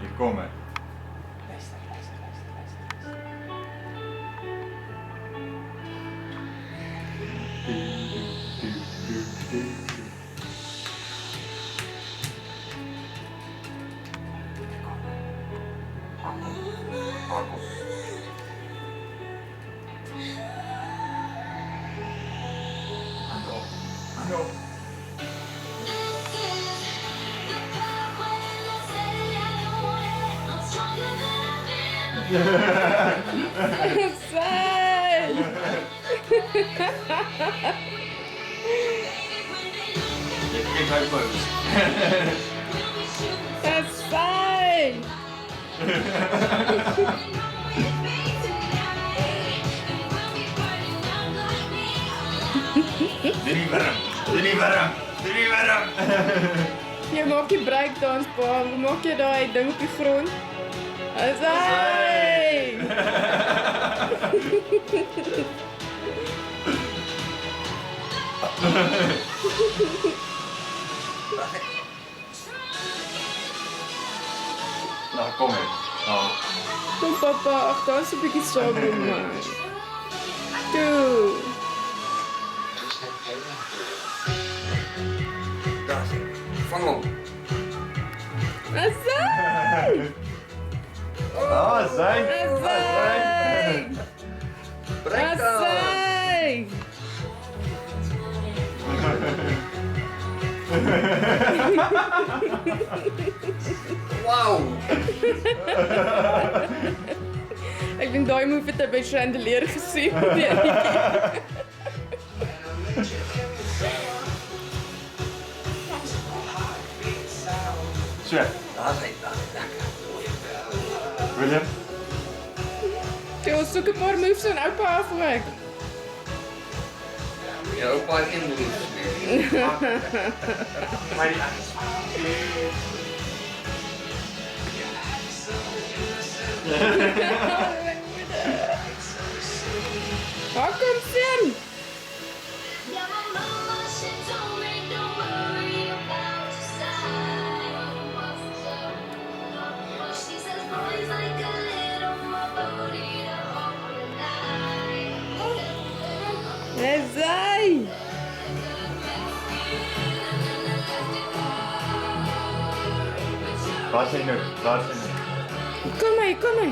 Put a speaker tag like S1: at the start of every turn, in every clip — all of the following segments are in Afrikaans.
S1: Hier kom ek.
S2: Sai!
S1: Ek hou pose.
S2: Sai!
S1: Doe nie warm. Doe nie warm. Doe nie warm.
S2: Jy maak die breakdance pa, hoe maak jy daai ding op die grond? Sai!
S1: Nou kom ek. Nou.
S2: Kom papa, ag daar's 'n bietjie sabel man. Toe.
S3: Daar sien. Vang hom.
S2: Sai!
S1: Ah, zijn.
S2: Sai!
S3: Breakdown.
S2: Sai!
S3: Wow.
S2: Ek dink daai move het hy by Chandelier gesien.
S1: So,
S3: Daar is hy. Lekker.
S1: Willem.
S2: Jy ons soek 'n paar moves aan oupa af ook.
S3: Ja, oupa het een move gespeeld.
S1: Maar die
S2: Waar kom sien?
S4: Yeah, my mama, she told me don't worry about your style. She says boys like a little more booty to hold the night.
S2: Dis hy.
S1: Waar is hy nou? Waar is hy nou?
S2: Kom hy, kom hy.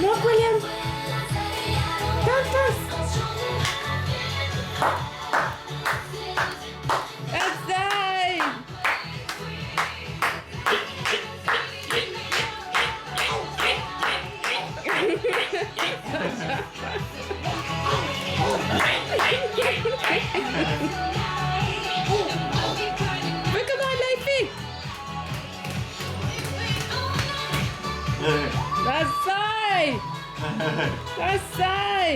S2: Maak William. Dans vas. Dis hy. Look at my lyfie. Dis hy. Dis hy.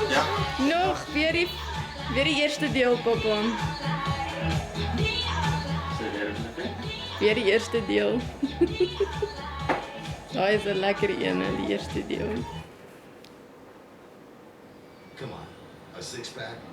S1: Ja.
S2: Nog weer die eerste deel papa.
S1: Sê weer eens net.
S2: Weer die eerste deel. Daai is 'n lekker een, die eerste deel.
S5: Come on, a six-pack?